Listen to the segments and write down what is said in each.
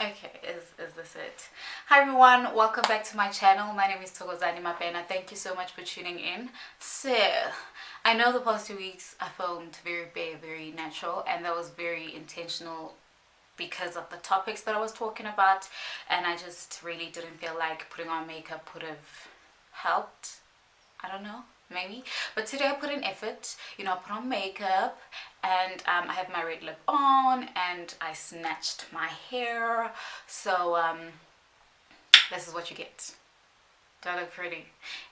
Okay, is this it? Hi everyone, welcome back to my channel. My name is Thokozani Mabena. Thank you so much for tuning in. So, I know the past 2 weeks I filmed very bare, very natural, and that was very intentional because of the topics that I was talking about, and I just really didn't feel like putting on makeup would have helped. I don't know, maybe. But today I put in effort, I put on makeup and I have my red lip on and I snatched my hair. So this is what you get. Do I look pretty?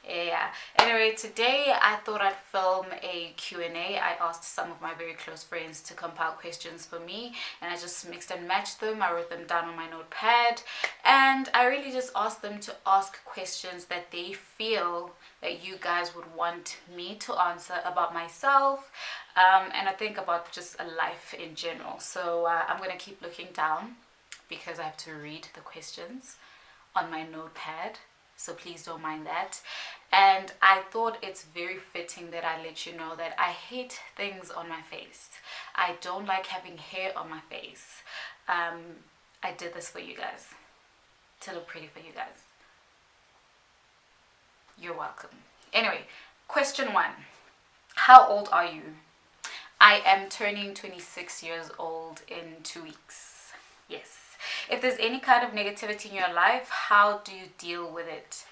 Yeah. Anyway, today I thought I'd film a Q&A. I asked some of my very close friends to compile questions for me, and I just mixed and matched them. I wrote them down on my notepad, and I really just asked them to ask questions that they feel that you guys would want me to answer about myself, and I think about just a life in general. So I'm going to keep looking down because I have to read the questions on my notepad. So please don't mind that. And I thought it's very fitting that I let you know that I hate things on my face. I don't like having hair on my face. I did this for you guys, to look pretty for you guys. You're welcome. Anyway, question 1. How old are you? I am turning 26 years old in 2 weeks. Yes. If there's any kind of negativity in your life, how do you deal with it?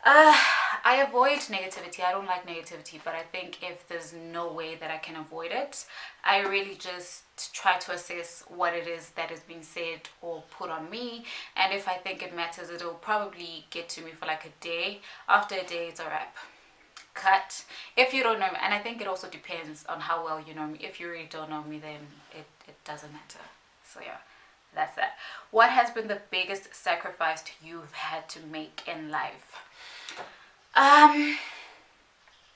I avoid negativity. I don't like negativity, but I think if there's no way that I can avoid it, I really just try to assess what it is that is being said or put on me, and if I think it matters, it'll probably get to me for like a day. After a day, it's a wrap. Cut. If you don't know me, and I think it also depends on how well you know me. If you really don't know me, then it doesn't matter. So yeah, that's that. What has been the biggest sacrifice you've had to make in life?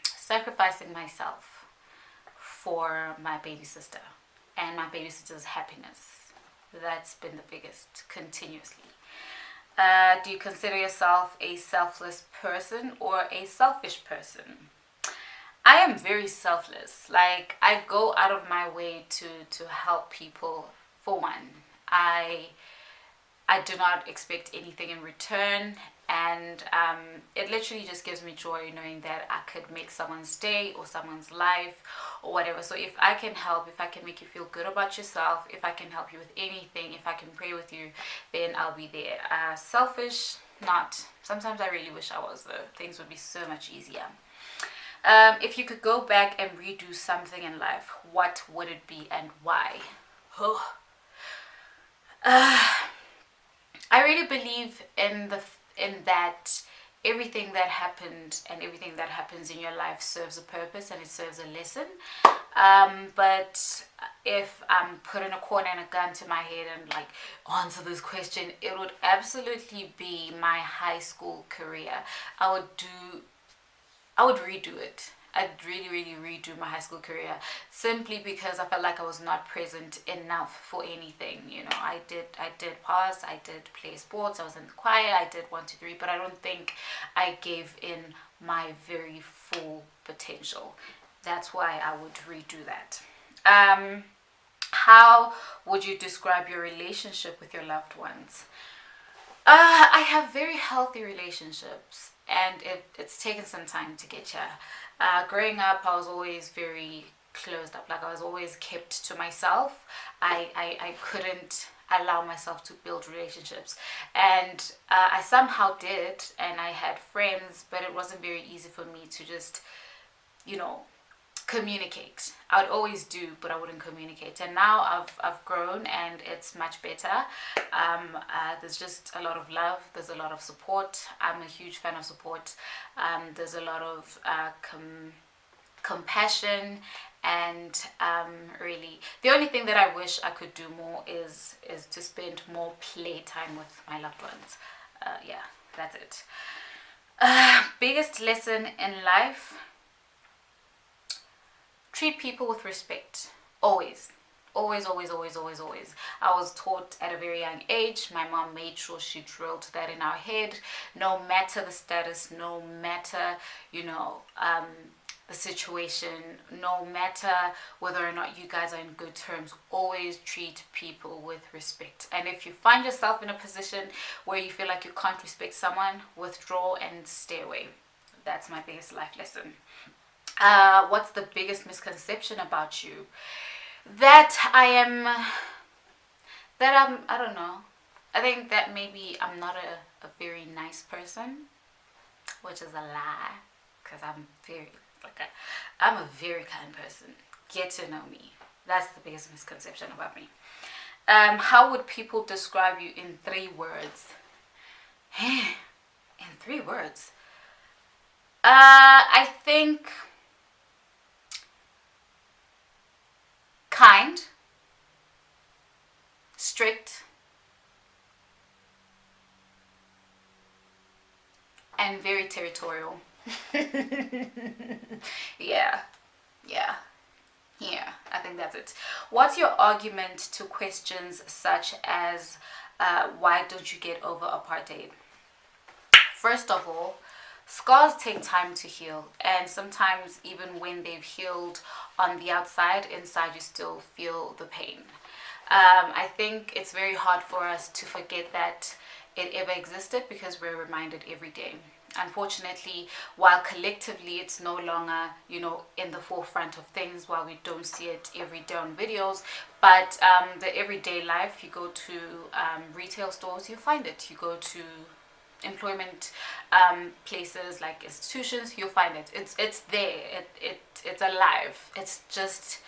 Sacrificing myself for my baby sister and my baby sister's happiness. That's been the biggest, continuously. Do you consider yourself a selfless person or a selfish person? I am very selfless. Like, I go out of my way to help people. For one, I do not expect anything in return, and it literally just gives me joy knowing that I could make someone's day or someone's life or whatever. So if I can help, if I can make you feel good about yourself, if I can help you with anything, if I can pray with you, then I'll be there. Selfish, not. Sometimes I really wish I was, though. Things would be so much easier. If you could go back and redo something in life, what would it be and why? Oh. I really believe in that everything that happened and everything that happens in your life serves a purpose and it serves a lesson. But if I'm put in a corner and a gun to my head and like answer this question, it would absolutely be my high school career. I would redo it. I'd really redo my high school career, simply because I felt like I was not present enough for anything. I did pass, I did play sports, I was in the choir, I did 1, 2, 3, but I don't think I gave in my very full potential. That's why I would redo that. How would you describe your relationship with your loved ones? I have very healthy relationships, and it's taken some time to get here. Growing up, I was always very closed up. Like, I was always kept to myself. I couldn't allow myself to build relationships, and I somehow did, and I had friends, but it wasn't very easy for me to just communicate. I would always do, but I wouldn't communicate. And now I've grown, and it's much better. There's just a lot of love. There's a lot of support. I'm a huge fan of support. There's a lot of compassion, and really, the only thing that I wish I could do more is to spend more playtime with my loved ones. Yeah, that's it. Biggest lesson in life: treat people with respect. Always. Always. I was taught at a very young age. My mom made sure she drilled that in our head. No matter the status, no matter, the situation, no matter whether or not you guys are in good terms. Always treat people with respect. And if you find yourself in a position where you feel like you can't respect someone, withdraw and stay away. That's my biggest life lesson. What's the biggest misconception about you? That I don't know. I think that maybe I'm not a very nice person, which is a lie, because I'm a very kind person. Get to know me. That's the biggest misconception about me. How would people describe you in 3 words? In 3 words. I think kind, strict, and very territorial. Yeah, I think that's it. What's your argument to questions such as why don't you get over apartheid? First of all, scars take time to heal, and sometimes even when they've healed on the outside, inside you still feel the pain. I think it's very hard for us to forget that it ever existed, because we're reminded every day. Unfortunately, while collectively it's no longer, in the forefront of things, while we don't see it every day on videos, but the everyday life, you go to retail stores, you find it. You go to employment places like institutions, you'll find it. It's there. It's alive. It's just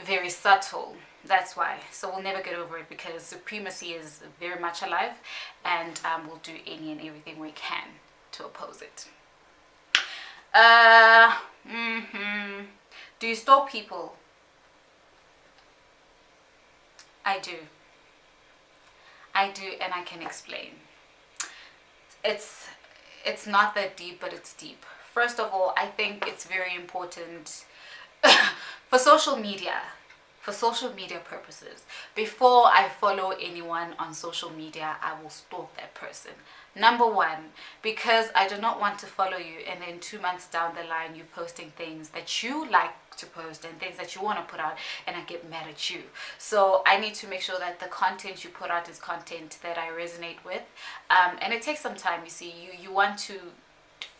very subtle. That's why. So we'll never get over it, because supremacy is very much alive, and we'll do any and everything we can to oppose it. Do you stalk people? I do, and I can explain. It's not that deep, but it's deep. First of all, I think it's very important for social media purposes. Before I follow anyone on social media, I will stalk that person. Number one, because I do not want to follow you and then 2 months down the line you're posting things that you like to post and things that you want to put out, and I get mad at you. So I need to make sure that the content you put out is content that I resonate with, and it takes some time. You see, you want to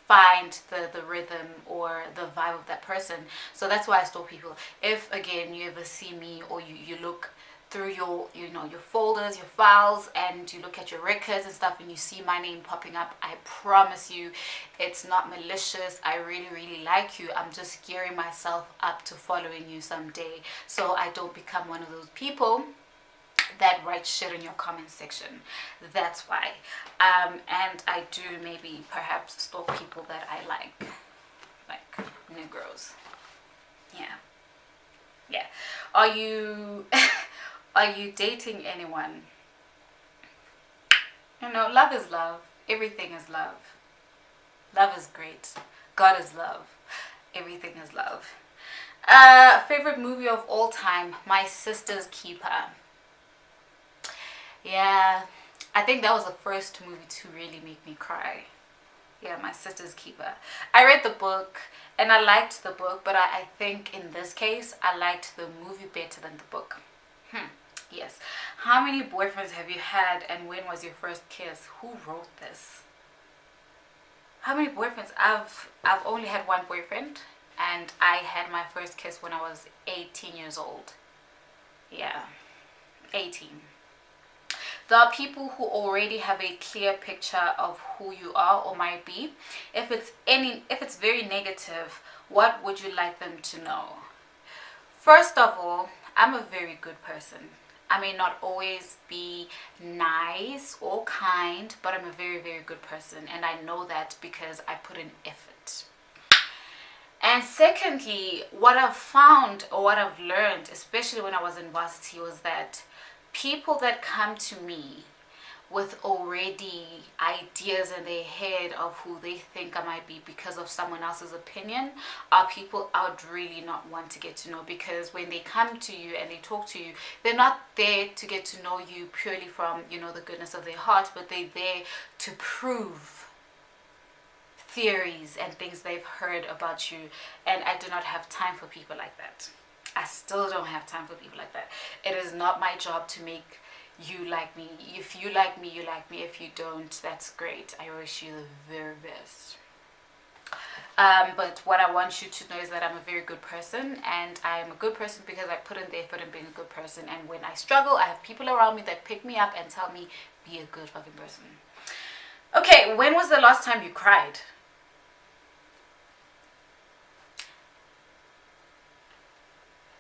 find the rhythm or the vibe of that person. So that's why I stalk people. If again you ever see me, or you look through your folders, your files, and you look at your records and stuff, and you see my name popping up, I promise you it's not malicious. I really like you. I'm just gearing myself up to following you someday, so I don't become one of those people that write shit in your comment section. That's why. And I do maybe perhaps stalk people that I like Negroes. Yeah. Are you dating anyone? Love is love. Everything is love. Love is great. God is love. Everything is love. Favorite movie of all time? My Sister's Keeper. Yeah, I think that was the first movie to really make me cry. Yeah, My Sister's Keeper. I read the book and I liked the book, but I think in this case I liked the movie better than the book. Yes. How many boyfriends have you had, and when was your first kiss? Who wrote this? How many boyfriends? I've only had one boyfriend, and I had my first kiss when I was 18 years old. Yeah, 18. There are people who already have a clear picture of who you are or might be. If it's very negative, what would you like them to know? First of all, I'm a very good person. I may not always be nice or kind, but I'm a very good person, and I know that because I put in effort. And secondly, what I've found, or what I've learned, especially when I was in varsity, was that people that come to me with already ideas in their head of who they think I might be because of someone else's opinion are people I would really not want to get to know, because when they come to you and they talk to you, they're not there to get to know you purely from the goodness of their heart, but they're there to prove theories and things they've heard about you, and I do not have time for people like that. I still don't have time for people like that. It is not my job to make you like me. If you like me, you like me. If you don't, that's great. I wish you the very best. But what I want you to know is that I'm a very good person, and I am a good person because I put in the effort in being a good person. And when I struggle, I have people around me that pick me up and tell me, be a good fucking person. Okay, when was the last time you cried?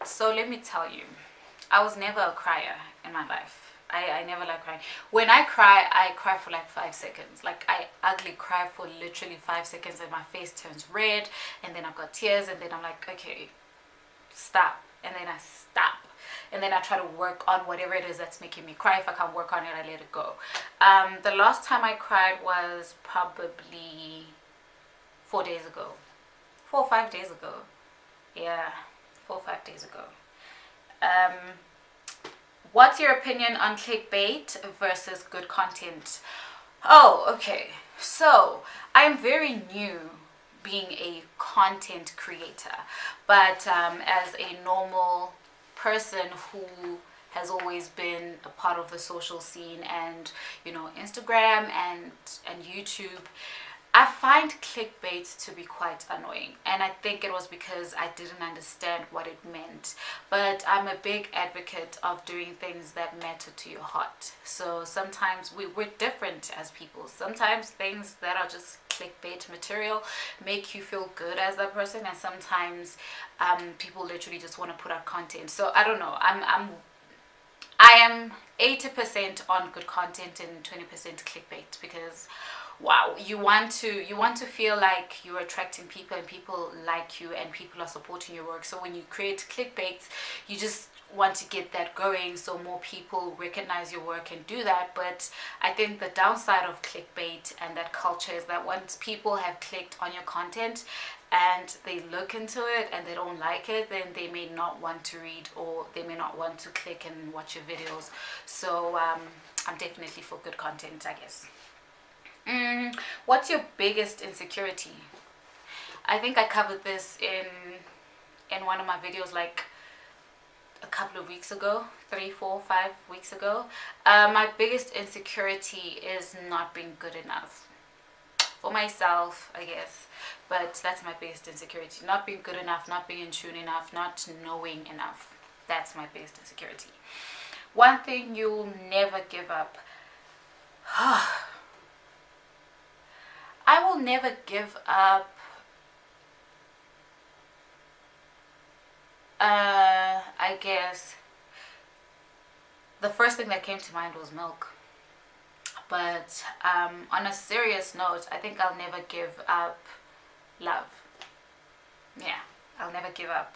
So let me tell you, I was never a crier in my life. I never like crying. When I cry for like 5 seconds. Like, I ugly cry for literally 5 seconds and my face turns red, and then I've got tears, and then I'm like, okay, stop. And then I stop. And then I try to work on whatever it is that's making me cry. If I can't work on it, I let it go. The last time I cried was probably 4 days ago. 4 or 5 days ago. Yeah, 4 or 5 days ago. What's your opinion on clickbait versus good content? Oh, okay. So, I'm very new being a content creator. But as a normal person who has always been a part of the social scene and, you know, Instagram and YouTube, I find clickbait to be quite annoying, and I think it was because I didn't understand what it meant. But I'm a big advocate of doing things that matter to your heart. So sometimes we're different as people. Sometimes things that are just clickbait material make you feel good as that person, and sometimes people literally just want to put out content. So I don't know. I am 80% on good content and 20% clickbait, because wow, you want to feel like you're attracting people and people like you and people are supporting your work. So when you create clickbait, you just want to get that going so more people recognize your work and do that. But I think the downside of clickbait and that culture is that once people have clicked on your content and they look into it and they don't like it, then they may not want to read, or they may not want to click and watch your videos. So I'm definitely for good content, I guess. What's your biggest insecurity? I think I covered this in one of my videos like a couple of weeks ago, 3, 4, 5 weeks ago. My biggest insecurity is not being good enough for myself, I guess, but that's my biggest insecurity. Not being good enough, not being in tune enough, not knowing enough. That's my biggest insecurity. One thing you'll never give up. I will never give up. I guess the first thing that came to mind was milk. But on a serious note, I think I'll never give up love. Yeah, I'll never give up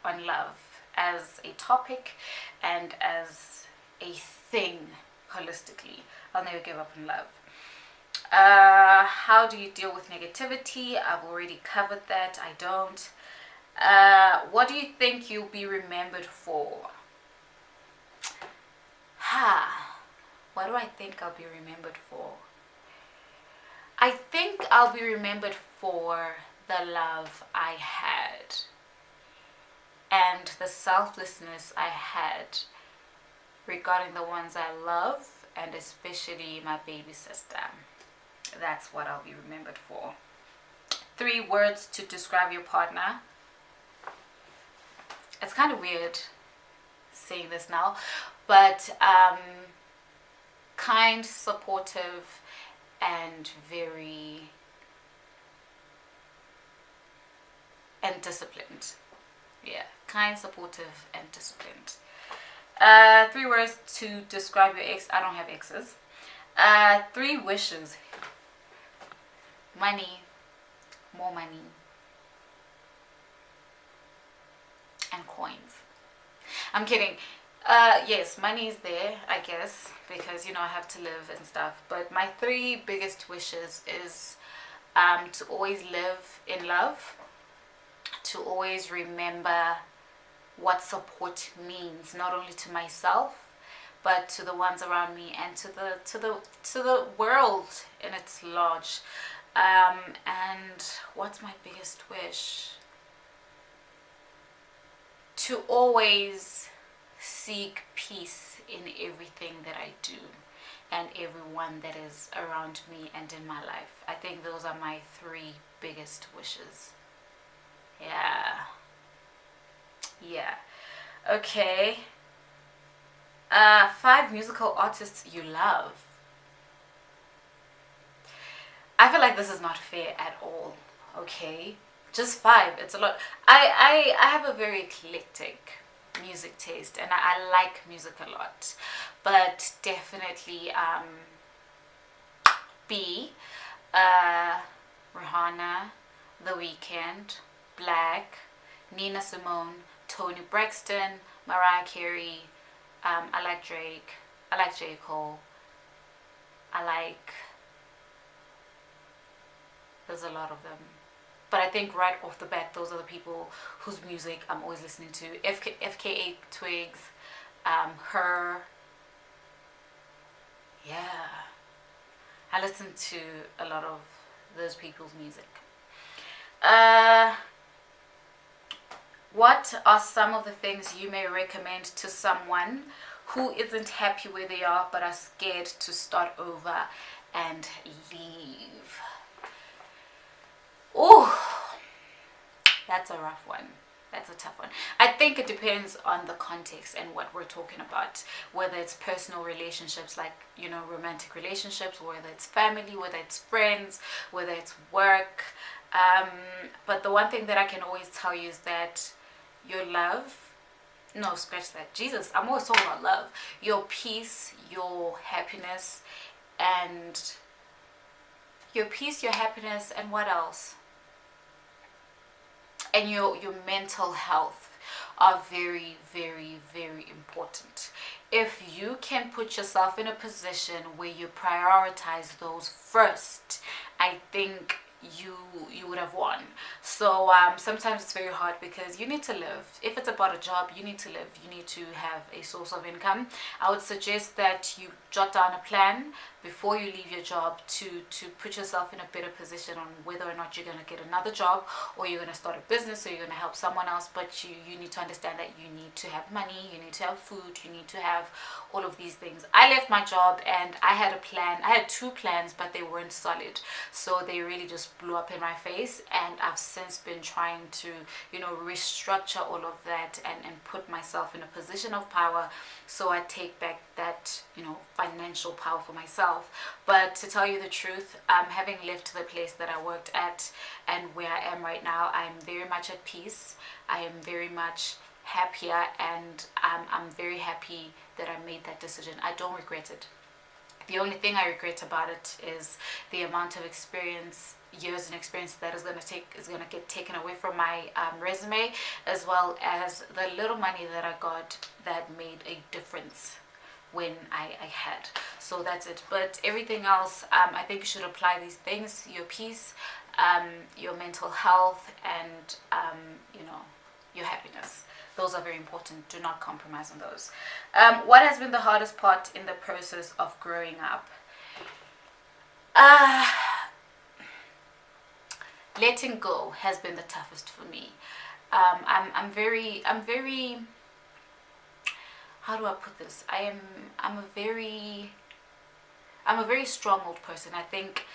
on love as a topic and as a thing holistically. I'll never give up on love. How do you deal with negativity? I've already covered that. I don't. What do you think you'll be remembered for? What do I think I'll be remembered for? I think I'll be remembered for the love I had and the selflessness I had regarding the ones I love, and especially my baby sister. That's what I'll be remembered for. 3 words to describe your partner. It's kind of weird saying this now, but kind, supportive, and disciplined. Yeah, kind, supportive, and disciplined. 3 words to describe your ex. I don't have exes. 3 wishes. Money, more money, and coins. I'm kidding. Yes, money is there, I guess, because, you know, I have to live and stuff. But my 3 biggest wishes is to always live in love, to always remember what support means, not only to myself, but to the ones around me and to the world in its large. And what's my biggest wish? To always seek peace in everything that I do and everyone that is around me and in my life. I think those are my 3 biggest wishes. Yeah. Okay. 5 musical artists you love. I feel like this is not fair at all. Okay, just 5. It's a lot. I have a very eclectic music taste, and I like music a lot, but definitely B, Rihanna, The Weeknd, Black, Nina Simone, Toni Braxton, Mariah Carey. I like Drake. I like J. Cole. There's a lot of them. But I think right off the bat, those are the people whose music I'm always listening to. FKA Twigs, Her. Yeah. I listen to a lot of those people's music. What are some of the things you may recommend to someone who isn't happy where they are but are scared to start over and leave? Oh, that's a rough one. That's a tough one. I think it depends on the context and what we're talking about. Whether it's personal relationships, like, romantic relationships, whether it's family, whether it's friends, whether it's work. But the one thing that I can always tell you is that your love, no, scratch that. Jesus, I'm always talking about love. Your peace, your happiness, and what else? And your mental health are very, very, very important. If you can put yourself in a position where you prioritize those first, I think you would have won. So sometimes it's very hard because you need to live. If it's about a job, you need to live. You need to have a source of income. I would suggest that you jot down a plan before you leave your job to put yourself in a better position on whether or not you're going to get another job, or you're going to start a business, or you're going to help someone else. But you need to understand that you need to have money, you need to have food, you need to have all of these things. I left my job and I had a plan. I had 2 plans, but they weren't solid, so they really just blew up in my face. And I've since been trying to restructure all of that and put myself in a position of power, so I take back that financial power for myself. But to tell you the truth, having left the place that I worked at and where I am right now, I'm very much at peace. I am very much happier, and I'm very happy that I made that decision. I don't regret it. The only thing I regret about it is the amount of years and experience that is going to get taken away from my resume, as well as the little money that I got that made a difference when I had. So that's it. But everything else, I think you should apply these things: your peace, your mental health, and your happiness. Those are very important. Do not compromise on those. What has been the hardest part in the process of growing up? Letting go has been the toughest for me. I'm very, how do I put this? I'm a very strong-willed person. I think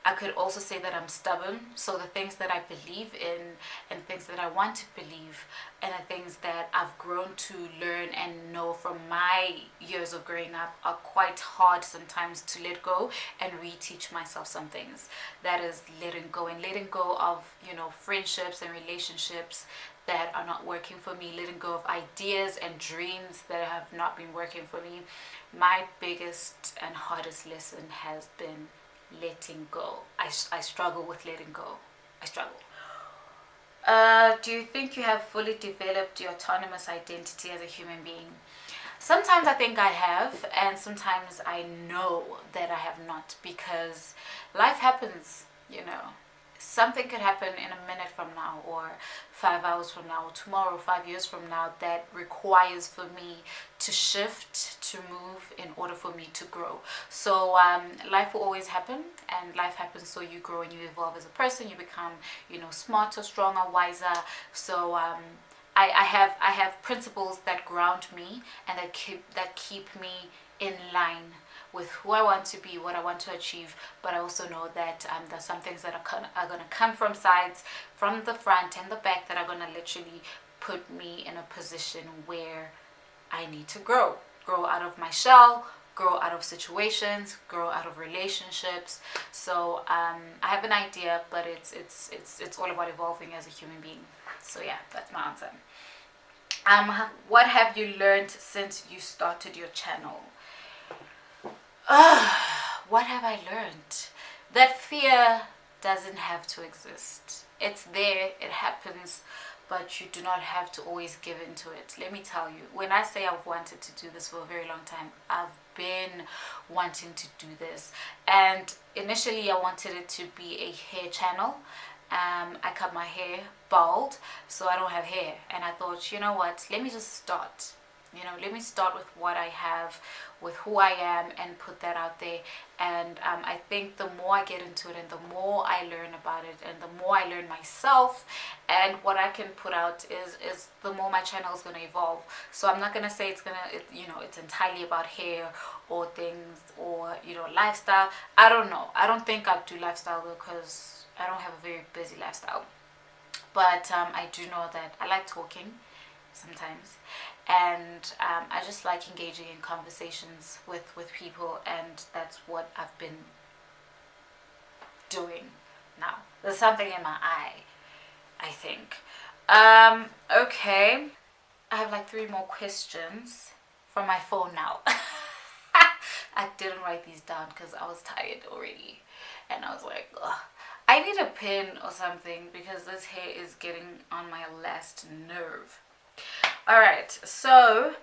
I could also say that I'm stubborn. So the things that I believe in and things that I want to believe and the things that I've grown to learn and know from my years of growing up are quite hard sometimes to let go and reteach myself some things. That is letting go, and letting go of friendships and relationships that are not working for me, letting go of ideas and dreams that have not been working for me. My biggest and hardest lesson has been letting go. I struggle with letting go. I struggle. Do you think you have fully developed your autonomous identity as a human being? Sometimes I think I have, and sometimes I know that I have not, because life happens, something could happen in a minute from now, or 5 hours from now, or tomorrow, 5 years from now, that requires for me to shift, to move in order for me to grow. So life will always happen, and life happens, so you grow and you evolve as a person. You become, smarter, stronger, wiser. So I have principles that ground me and that keep me in line with who I want to be, what I want to achieve. But I also know that there's some things that are going to come from sides, from the front and the back, that are going to literally put me in a position where I need to grow out of my shell, grow out of situations, grow out of relationships. So I have an idea, but it's all about evolving as a human being. So yeah, that's my answer. What have you learned since you started your channel? What have I learned? That fear doesn't have to exist. It's there, it happens, but you do not have to always give into it. Let me tell you, when I say I've wanted to do this for a very long time, I've been wanting to do this. And initially I wanted it to be a hair channel. I cut my hair bald, so I don't have hair. And I thought, you know what, let me just start. Let me start with what I have, with who I am, and put that out there. And I think the more I get into it, and the more I learn about it, and the more I learn myself and what I can put out, is the more my channel is going to evolve. So I'm not going to say it's entirely about hair or things, or lifestyle. I don't know. I don't think I'd do lifestyle though, because I don't have a very busy lifestyle. But I do know that I like talking sometimes, and I just like engaging in conversations with people, and that's what I've been doing now. There's something in my eye, I think. Okay, I have like 3 more questions from my phone now. I didn't write these down because I was tired already, and I was like, ugh, I need a pen or something, because this hair is getting on my last nerve. Alright, so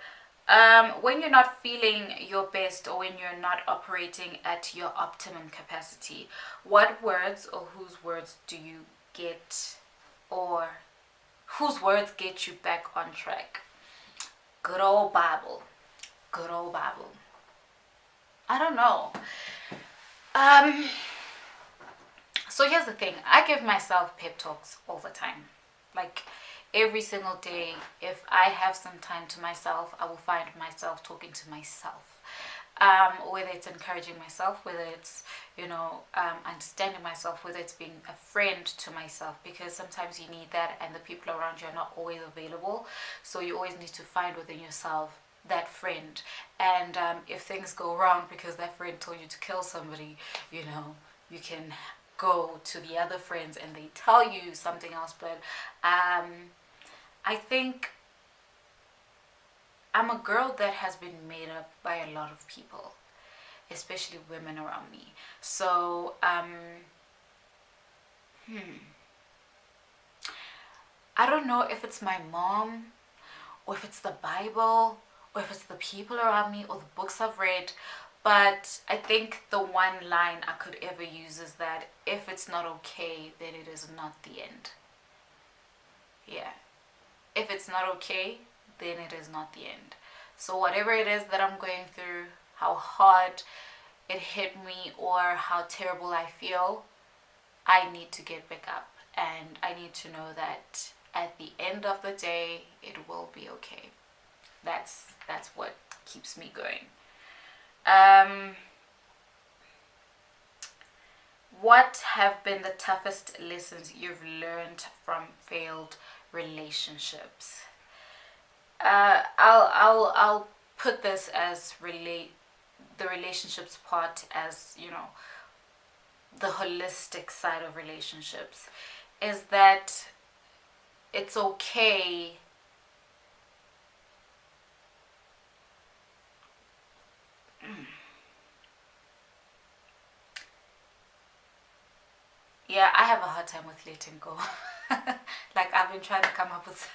when you're not feeling your best, or when you're not operating at your optimum capacity, what words or whose words do you get, or whose words get you back on track? Good old Bible. Good old Bible. I don't know. So here's the thing. I give myself pep talks all the time. Like, every single day, if I have some time to myself, I will find myself talking to myself. Whether it's encouraging myself, whether it's, understanding myself, whether it's being a friend to myself, because sometimes you need that, and the people around you are not always available. So you always need to find within yourself that friend. And if things go wrong because that friend told you to kill somebody, you can go to the other friends and they tell you something else. But I think I'm a girl that has been made up by a lot of people, especially women around me. So I don't know if it's my mom, or if it's the Bible, or if it's the people around me, or the books I've read. But I think the one line I could ever use is that if it's not okay, then it is not the end. Yeah. If it's not okay, then it is not the end. So whatever it is that I'm going through, how hard it hit me, or how terrible I feel, I need to get back up. And I need to know that at the end of the day, it will be okay. That's what keeps me going. What have been the toughest lessons you've learned from failed relationships? I'll put this as the relationships part as, the holistic side of relationships, is that it's okay yeah, I have a hard time with letting go. Like, I've been trying to come up with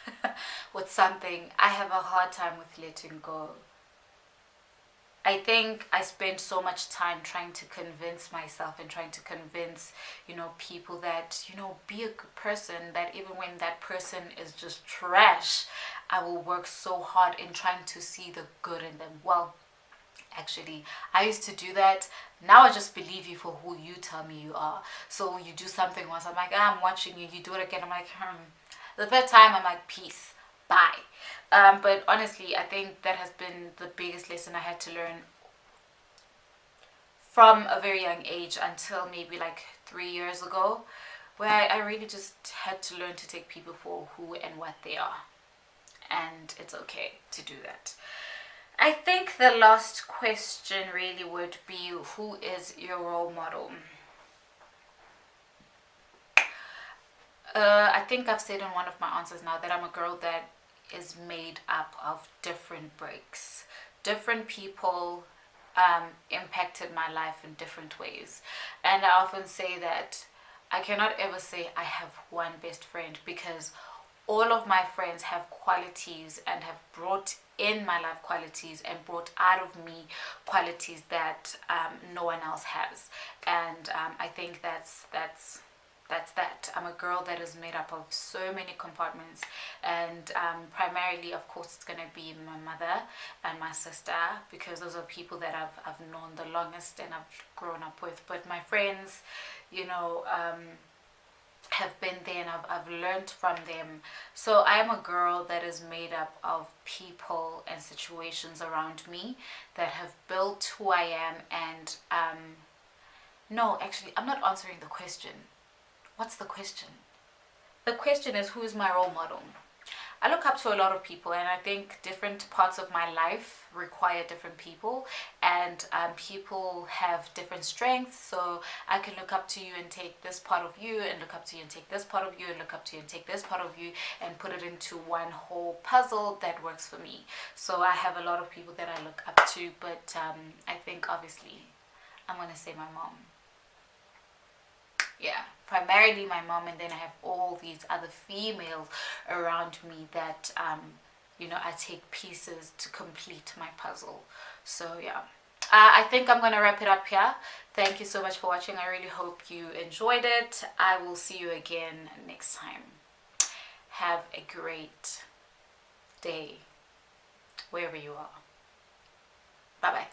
with something. I have a hard time with letting go. I I think I spend so much time trying to convince myself and trying to convince, people that, be a good person, that even when that person is just trash, I will work so hard in trying to see the good in them. Well, actually, I used to do that. Now I just believe you for who you tell me you are. So you do something once, I'm like, I'm watching you. You do it again, I'm like, The third time, I'm like, peace, bye. But honestly, I think that has been the biggest lesson I had to learn from a very young age until maybe like 3 years ago, where I really just had to learn to take people for who and what they are. And it's okay to do that. I think the last question really would be, who is your role model? I think I've said in one of my answers now that I'm a girl that is made up of different breaks. Different people impacted my life in different ways. And I often say that I cannot ever say I have one best friend, because all of my friends have qualities and have brought in my life qualities and brought out of me qualities that no one else has. And I think that's that. I'm a girl that is made up of so many compartments, and primarily, of course, it's gonna be my mother and my sister, because those are people that I've known the longest and I've grown up with. But my friends, have been there, and I've learned from them. So I am a girl that is made up of people and situations around me that have built who I am. And no, actually, I'm not answering the question. What's the question? The question is, who is my role model? I look up to a lot of people, and I think different parts of my life require different people, and people have different strengths. So I can look up to you and take this part of you, and look up to you and take this part of you, and look up to you and take this part of you, and put it into one whole puzzle that works for me. So I have a lot of people that I look up to, but I think obviously I'm going to say my mom. Yeah, primarily my mom, and then I have all these other females around me that I take pieces to complete my puzzle. So yeah, I think I'm gonna wrap it up here. Thank you so much for watching. I really hope you enjoyed it. I will see you again next time. Have a great day wherever you are. Bye bye.